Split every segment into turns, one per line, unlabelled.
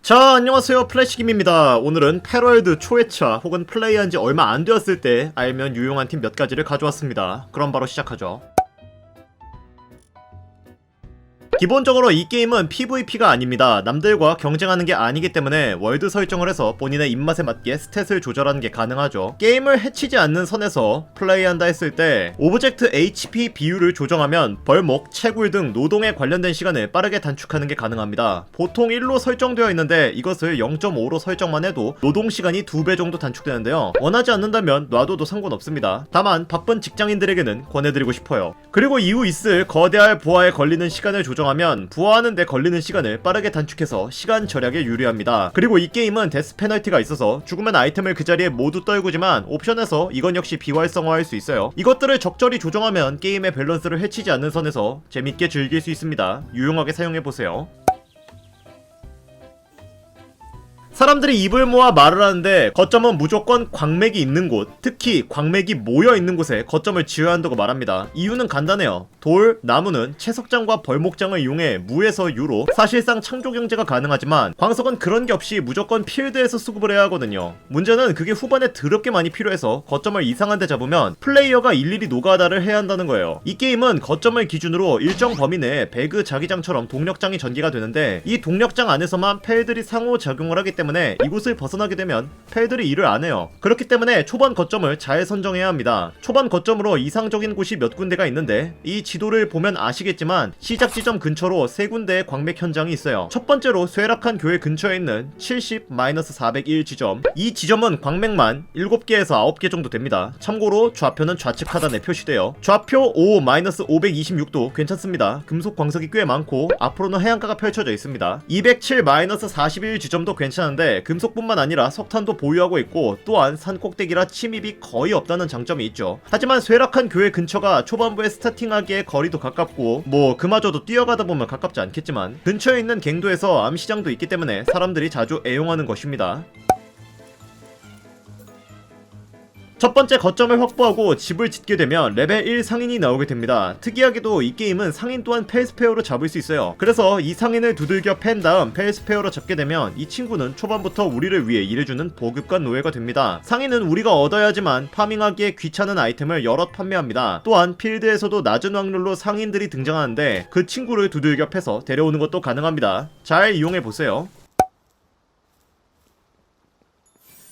자, 안녕하세요. 플래시김입니다. 오늘은 패럴드 초회차 혹은 플레이한지 얼마 안 되었을 때 알면 유용한 팀 몇 가지를 가져왔습니다. 그럼 바로 시작하죠. 기본적으로 이 게임은 PVP가 아닙니다. 남들과 경쟁하는 게 아니기 때문에 월드 설정을 해서 본인의 입맛에 맞게 스탯을 조절하는 게 가능하죠. 게임을 해치지 않는 선에서 플레이한다 했을 때 오브젝트 HP 비율을 조정하면 벌목, 채굴 등 노동에 관련된 시간을 빠르게 단축하는 게 가능합니다. 보통 1로 설정되어 있는데 이것을 0.5로 설정만 해도 노동 시간이 2배 정도 단축되는데요. 원하지 않는다면 놔둬도 상관없습니다. 다만 바쁜 직장인들에게는 권해드리고 싶어요. 그리고 이후 있을 거대할 부하에 걸리는 시간을 조정하면 부하하는 데 걸리는 시간을 빠르게 단축해서 시간 절약에 유리합니다. 그리고 이 게임은 데스 페널티가 있어서 죽으면 아이템을 그 자리에 모두 떨구지만 옵션에서 이건 역시 비활성화할 수 있어요. 이것들을 적절히 조정하면 게임의 밸런스를 해치지 않는 선에서 재밌게 즐길 수 있습니다. 유용하게 사용해보세요. 사람들이 입을 모아 말을 하는데 거점은 무조건 광맥이 있는 곳, 특히 광맥이 모여 있는 곳에 거점을 지어야 한다고 말합니다. 이유는 간단해요. 돌, 나무는 채석장과 벌목장을 이용해 무에서 유로 사실상 창조 경제가 가능하지만 광석은 그런 게 없이 무조건 필드에서 수급을 해야 하거든요. 문제는 그게 후반에 더럽게 많이 필요해서 거점을 이상한 데 잡으면 플레이어가 일일이 노가다를 해야 한다는 거예요. 이 게임은 거점을 기준으로 일정 범위 내에 배그 자기장처럼 동력장이 전개가 되는데 이 동력장 안에서만 펠들이 상호작용을 하기 때문에 이곳을 벗어나게 되면 펠들이 일을 안 해요. 그렇기 때문에 초반 거점을 잘 선정해야 합니다. 초반 거점으로 이상적인 곳이 몇 군데가 있는데 이 지도를 보면 아시겠지만 시작 지점 근처로 3군데의 광맥 현장이 있어요. 첫 번째로 쇠락한 교회 근처에 있는 70-401 지점. 이 지점은 광맥만 7개에서 9개 정도 됩니다. 참고로 좌표는 좌측 하단에 표시돼요. 좌표 5-526도 괜찮습니다. 금속 광석이 꽤 많고 앞으로는 해안가가 펼쳐져 있습니다. 207-41 지점도 괜찮은데 금속뿐만 아니라 석탄도 보유하고 있고 또한 산 꼭대기라 침입이 거의 없다는 장점이 있죠. 하지만 쇠락한 교회 근처가 초반부에 스타팅하기에 거리도 가깝고 그마저도 뛰어가다 보면 가깝지 않겠지만 근처에 있는 갱도에서 암시장도 있기 때문에 사람들이 자주 애용하는 것입니다. 첫 번째 거점을 확보하고 집을 짓게 되면 레벨 1 상인이 나오게 됩니다. 특이하게도 이 게임은 상인 또한 펠스페어로 잡을 수 있어요. 그래서 이 상인을 두들겨 팬 다음 펠스페어로 잡게 되면 이 친구는 초반부터 우리를 위해 일해주는 보급관 노예가 됩니다. 상인은 우리가 얻어야 하지만 파밍하기에 귀찮은 아이템을 여럿 판매합니다. 또한 필드에서도 낮은 확률로 상인들이 등장하는데 그 친구를 두들겨 패서 데려오는 것도 가능합니다. 잘 이용해보세요.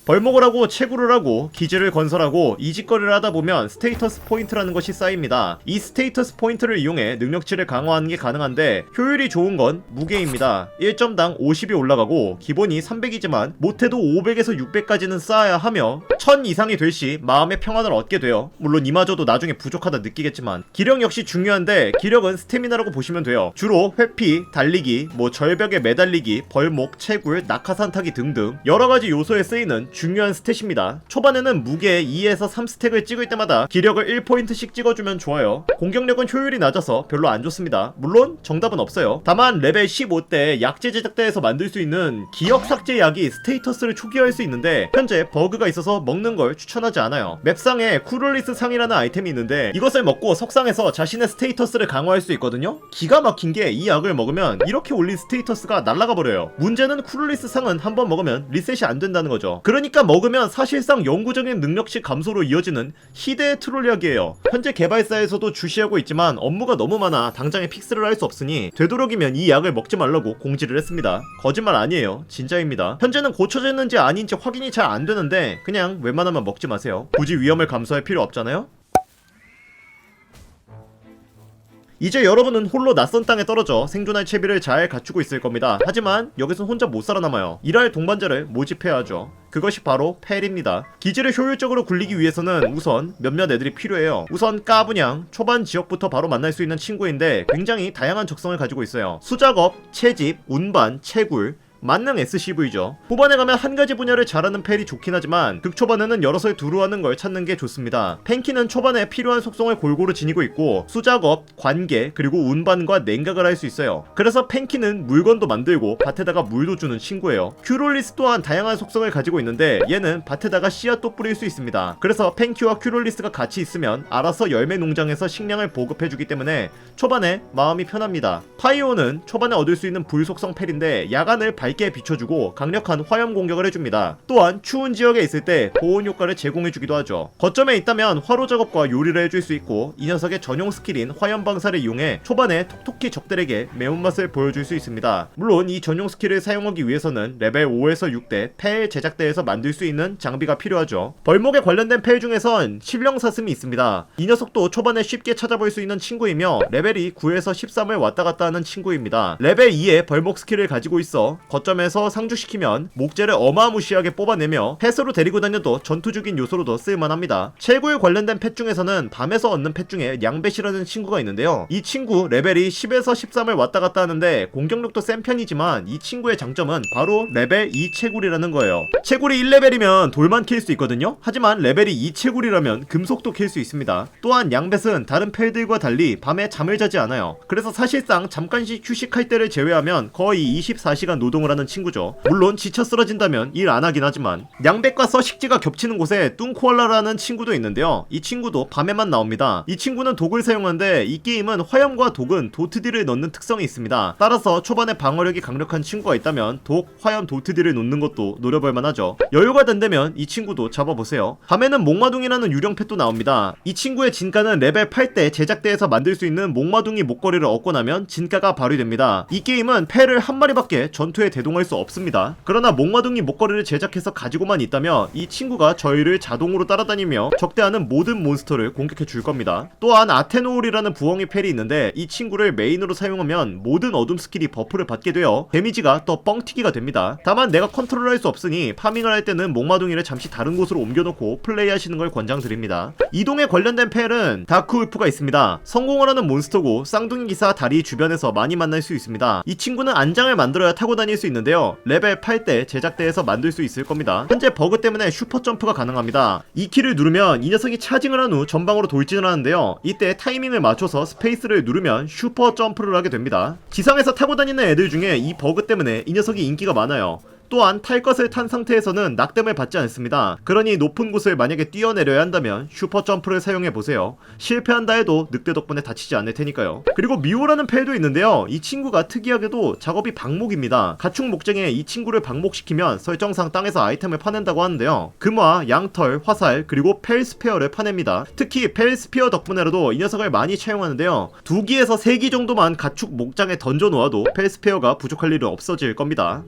벌목을 하고 채굴을 하고 기지를 건설하고 이 짓거리를 하다보면 스테이터스 포인트라는 것이 쌓입니다. 이 스테이터스 포인트를 이용해 능력치를 강화하는 게 가능한데 효율이 좋은 건 무게입니다. 1점당 50이 올라가고 기본이 300이지만 못해도 500에서 600까지는 쌓아야 하며 1000 이상이 될 시 마음의 평안을 얻게 돼요. 물론 이마저도 나중에 부족하다 느끼겠지만 기력 역시 중요한데 기력은 스태미나라고 보시면 돼요. 주로 회피, 달리기, 절벽에 매달리기, 벌목, 채굴, 낙하산 타기 등등 여러가지 요소에 쓰이는 중요한 스탯입니다. 초반에는 무게 2에서 3스택을 찍을 때마다 기력을 1포인트씩 찍어주면 좋아요. 공격력은 효율이 낮아서 별로 안 좋습니다. 물론 정답은 없어요. 다만 레벨 15 때 약재 제작대에서 만들 수 있는 기억 삭제 약이 스테이터스를 초기화할 수 있는데 현재 버그가 있어서 먹는 걸 추천하지 않아요. 맵상에 쿠룰리스 상이라는 아이템이 있는데 이것을 먹고 석상에서 자신의 스테이터스를 강화할 수 있거든요. 기가 막힌 게 이 약을 먹으면 이렇게 올린 스테이터스가 날아가 버려요. 문제는 쿠룰리스 상은 한번 먹으면 리셋이 안 된다는 거죠. 그러니까 먹으면 사실상 영구적인 능력치 감소로 이어지는 희대의 트롤약이에요. 현재 개발사에서도 주시하고 있지만 업무가 너무 많아 당장에 픽스를 할 수 없으니 되도록이면 이 약을 먹지 말라고 공지를 했습니다. 거짓말 아니에요. 진짜입니다. 현재는 고쳐졌는지 아닌지 확인이 잘 안 되는데 그냥 웬만하면 먹지 마세요. 굳이 위험을 감수할 필요 없잖아요. 이제 여러분은 홀로 낯선 땅에 떨어져 생존할 채비를 잘 갖추고 있을 겁니다. 하지만 여기선 혼자 못 살아남아요. 일할 동반자를 모집해야 하죠. 그것이 바로 펠입니다. 기지를 효율적으로 굴리기 위해서는 우선 몇몇 애들이 필요해요. 우선 까분양, 초반 지역부터 바로 만날 수 있는 친구인데 굉장히 다양한 적성을 가지고 있어요. 수작업, 채집, 운반, 채굴, 만능 SCV죠. 후반에 가면 한 가지 분야를 잘하는 펠이 좋긴 하지만 극초반에는 여럿을 두루 하는 걸 찾는 게 좋습니다. 펜키는 초반에 필요한 속성을 골고루 지니고 있고 수작업, 관계, 그리고 운반과 냉각을 할 수 있어요. 그래서 펜키는 물건도 만들고 밭에다가 물도 주는 친구예요. 큐롤리스 또한 다양한 속성을 가지고 있는데 얘는 밭에다가 씨앗도 뿌릴 수 있습니다. 그래서 펜키와 큐롤리스가 같이 있으면 알아서 열매 농장에서 식량을 보급해주기 때문에 초반에 마음이 편합니다. 파이오는 초반에 얻을 수 있는 불속성 펠인데 야간을 밝게 비춰주고 강력한 화염 공격을 해줍니다. 또한 추운 지역에 있을 때 보온 효과를 제공해주기도 하죠. 거점에 있다면 화로 작업과 요리를 해줄 수 있고 이 녀석의 전용 스킬인 화염 방사를 이용해 초반에 톡톡히 적들에게 매운맛을 보여줄 수 있습니다. 물론 이 전용 스킬을 사용하기 위해서는 레벨 5에서 6대 펠 제작대에서 만들 수 있는 장비가 필요하죠. 벌목에 관련된 펠 중에선 신령사슴이 있습니다. 이 녀석도 초반에 쉽게 찾아볼 수 있는 친구이며 레벨이 9에서 13을 왔다갔다 하는 친구입니다. 레벨 2의 벌목 스킬을 가지고 있어 거점에서 상주시키면 목재를 어마무시하게 뽑아내며 펫으로 데리고 다녀도 전투적인 요소로도 쓸만합니다. 채굴 관련된 펫 중에서는 밤에서 얻는 펫 중에 양뱃이라는 친구가 있는데요. 이 친구 레벨이 10에서 13을 왔다갔다 하는데 공격력도 센 편이지만 이 친구의 장점은 바로 레벨 2 채굴이라는 거예요. 채굴이 1레벨이면 돌만 킬 수 있거든요. 하지만 레벨이 2 채굴이라면 금속도 킬 수 있습니다. 또한 양뱃은 다른 펠들과 달리 밤에 잠을 자지 않아요. 그래서 사실상 잠깐씩 휴식할 때를 제외하면 거의 24시간 노동을 하는 친구죠. 물론 지쳐 쓰러진다면 일 안 하긴 하지만. 양뱃과 서식지가 겹치는 곳에 뚱코알라라는 친구도 있는데요. 이 친구도 밤에만 나옵니다. 이 친구는 독을 사용하는데 이 게임은 화염과 독은 도트딜을 넣는 특성이 있습니다. 따라서 초반에 방어력이 강력한 친구가 있다면 독, 화염, 도트딜을 놓는 것도 노려볼만 하죠. 여유가 된다면 이 친구도 잡아보세요. 밤에는 목마둥이라는 유령 펫도 나옵니다. 이 친구의 진가는 레벨 8대 제작대에서 만들 수 있는 목마둥이 목걸이를 얻고 나면 진가가 발휘됩니다. 이 게임은 펫을 한 마리밖에 전투에 대동할 수 없습니다. 그러나 목마둥이 목걸이를 제작해서 가지고만 있다면 이 친구가 저희를 자동으로 따라다니며 적대하는 모든 몬스터를 공격해 줄 겁니다. 또한 아테노울이라는 부엉이 펠이 있는데 이 친구를 메인으로 사용하면 모든 어둠 스킬이 버프를 받게 되어 데미지가 더 뻥튀기가 됩니다. 다만 내가 컨트롤할 수 없으니 파밍을 할 때는 목마둥이를 잠시 다른 곳으로 옮겨놓고 플레이하시는 걸 권장드립니다. 이동에 관련된 펠은 다크울프가 있습니다. 성공을 하는 몬스터고 쌍둥이 기사 다리 주변에서 많이 만날 수 있습니다. 이 친구는 안장을 만들어야 타고 다닐 수 있는데요. 레벨 8대 제작대에서 만들 수 있을 겁니다. 현재 버그 때문에 슈퍼 점프가 가능합니다. 이 키를 누르면 이 녀석이 차징을 한 후 전방으로 돌진을 하는데요. 이때 타이밍을 맞춰서 스페이스를 누르면 슈퍼 점프를 하게 됩니다. 지상에서 타고 다니는 애들 중에 이 버그 때문에 이 녀석이 인기가 많아요. 또한 탈 것을 탄 상태에서는 낙뎀을 받지 않습니다. 그러니 높은 곳을 만약에 뛰어내려야 한다면 슈퍼 점프를 사용해보세요. 실패한다 해도 늑대 덕분에 다치지 않을 테니까요. 그리고 미호라는 펠도 있는데요. 이 친구가 특이하게도 작업이 방목입니다. 가축 목장에 이 친구를 방목시키면 설정상 땅에서 아이템을 파낸다고 하는데요. 금화, 양털, 화살, 그리고 펠 스페어를 파냅니다. 특히 펠 스페어 덕분에라도 이 녀석을 많이 차용하는데요. 2기에서 3기 정도만 가축 목장에 던져놓아도 펠 스페어가 부족할 일은 없어질 겁니다.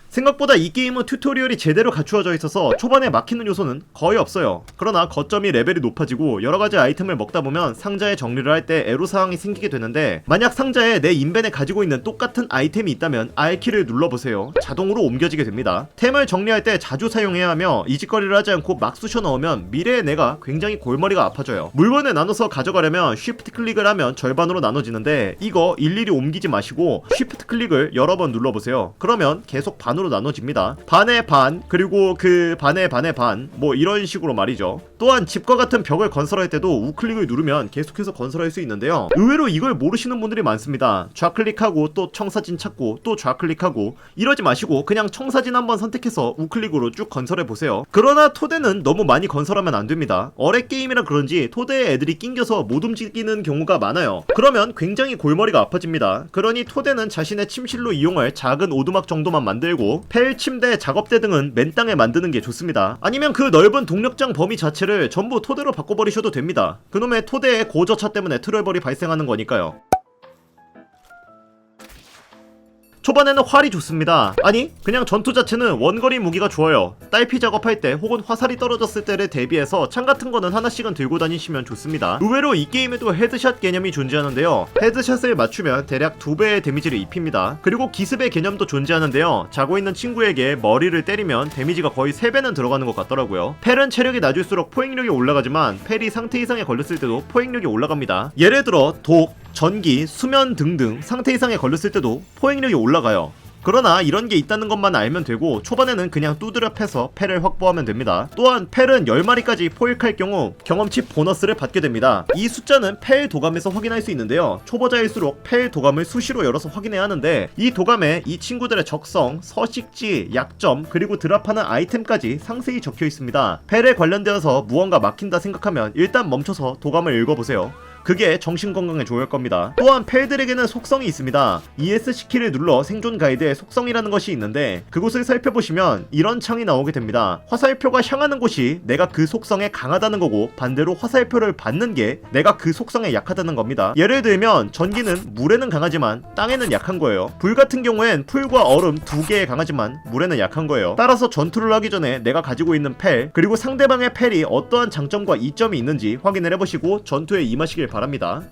생각보다 이 게임은 튜토리얼이 제대로 갖추어져 있어서 초반에 막히는 요소는 거의 없어요. 그러나 거점이 레벨이 높아지고 여러가지 아이템을 먹다 보면 상자에 정리를 할 때 애로사항이 생기게 되는데 만약 상자에 내 인벤에 가지고 있는 똑같은 아이템이 있다면 R키를 눌러보세요. 자동으로 옮겨지게 됩니다. 템을 정리할 때 자주 사용해야 하며 이직거리를 하지 않고 막 쑤셔 넣으면 미래의 내가 굉장히 골머리가 아파져요. 물건을 나눠서 가져가려면 쉬프트 클릭을 하면 절반으로 나눠지는데 이거 일일이 옮기지 마시고 쉬프트 클릭을 여러 번 눌러보세요. 그러면 계속 반으로 나눠집니다. 반의 반, 그리고 그 반의 반의 반, 뭐 이런 식으로 말이죠. 또한 집과 같은 벽을 건설할 때도 우클릭을 누르면 계속해서 건설할 수 있는데요. 의외로 이걸 모르시는 분들이 많습니다. 좌클릭하고 또 청사진 찾고 또 좌클릭하고 이러지 마시고 그냥 청사진 한번 선택해서 우클릭으로 쭉 건설해보세요. 그러나 토대는 너무 많이 건설하면 안됩니다. 어뢰 게임이라 그런지 토대에 애들이 낑겨서 못 움직이는 경우가 많아요. 그러면 굉장히 골머리가 아파집니다. 그러니 토대는 자신의 침실로 이용할 작은 오두막 정도만 만들고 펠, 침대, 작업대 등은 맨 땅에 만드는 게 좋습니다. 아니면 그 넓은 동력장 범위 자체를 전부 토대로 바꿔버리셔도 됩니다. 그놈의 토대의 고저차 때문에 트러블이 발생하는 거니까요. 초반에는 활이 좋습니다. 아니 그냥 전투 자체는 원거리 무기가 좋아요. 딸피 작업할 때 혹은 화살이 떨어졌을 때를 대비해서 창 같은 거는 하나씩은 들고 다니시면 좋습니다. 의외로 이 게임에도 헤드샷 개념이 존재하는데요. 헤드샷을 맞추면 대략 2배의 데미지를 입힙니다. 그리고 기습의 개념도 존재하는데요. 자고 있는 친구에게 머리를 때리면 데미지가 거의 3배는 들어가는 것 같더라고요. 펠은 체력이 낮을수록 포획력이 올라가지만 펠이 상태 이상에 걸렸을 때도 포획력이 올라갑니다. 예를 들어 독, 전기, 수면 등등 상태 이상에 걸렸을 때도 포획력이 올라가요. 그러나 이런 게 있다는 것만 알면 되고 초반에는 그냥 두드려 패서 펠을 확보하면 됩니다. 또한 펠은 10마리까지 포획할 경우 경험치 보너스를 받게 됩니다. 이 숫자는 펠 도감에서 확인할 수 있는데요. 초보자일수록 펠 도감을 수시로 열어서 확인해야 하는데 이 도감에 이 친구들의 적성, 서식지, 약점, 그리고 드랍하는 아이템까지 상세히 적혀 있습니다. 펠에 관련되어서 무언가 막힌다 생각하면 일단 멈춰서 도감을 읽어보세요. 그게 정신건강에 좋을 겁니다. 또한 펠들에게는 속성이 있습니다. ESC키를 눌러 생존 가이드에 속성이라는 것이 있는데 그곳을 살펴보시면 이런 창이 나오게 됩니다. 화살표가 향하는 곳이 내가 그 속성에 강하다는 거고 반대로 화살표를 받는 게 내가 그 속성에 약하다는 겁니다. 예를 들면 전기는 물에는 강하지만 땅에는 약한 거예요. 불 같은 경우엔 풀과 얼음 두 개에 강하지만 물에는 약한 거예요. 따라서 전투를 하기 전에 내가 가지고 있는 펠 그리고 상대방의 펠이 어떠한 장점과 이점이 있는지 확인을 해보시고 전투에 임하시길 바랍니다.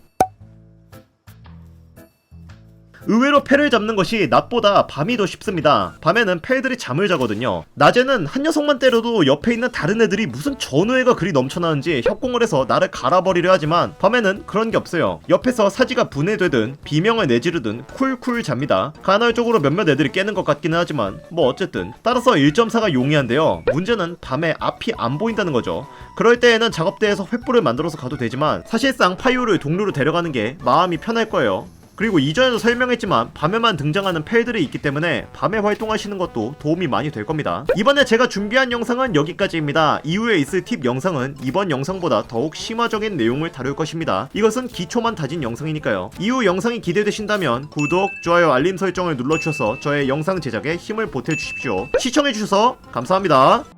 의외로 펠을 잡는 것이 낮보다 밤이 더 쉽습니다. 밤에는 펠들이 잠을 자거든요. 낮에는 한 녀석만 때려도 옆에 있는 다른 애들이 무슨 전우애가 그리 넘쳐나는지 협공을 해서 나를 갈아버리려 하지만 밤에는 그런 게 없어요. 옆에서 사지가 분해되든 비명을 내지르든 쿨쿨 잡니다. 간헐적으로 몇몇 애들이 깨는 것 같기는 하지만 뭐 어쨌든 따라서 1.4가 용이한데요. 문제는 밤에 앞이 안 보인다는 거죠. 그럴 때에는 작업대에서 횃불을 만들어서 가도 되지만 사실상 파이오를 동료로 데려가는 게 마음이 편할 거예요. 그리고 이전에도 설명했지만 밤에만 등장하는 펠들이 있기 때문에 밤에 활동하시는 것도 도움이 많이 될 겁니다. 이번에 제가 준비한 영상은 여기까지입니다. 이후에 있을 팁 영상은 이번 영상보다 더욱 심화적인 내용을 다룰 것입니다. 이것은 기초만 다진 영상이니까요. 이후 영상이 기대되신다면 구독, 좋아요, 알림 설정을 눌러주셔서 저의 영상 제작에 힘을 보태주십시오. 시청해주셔서 감사합니다.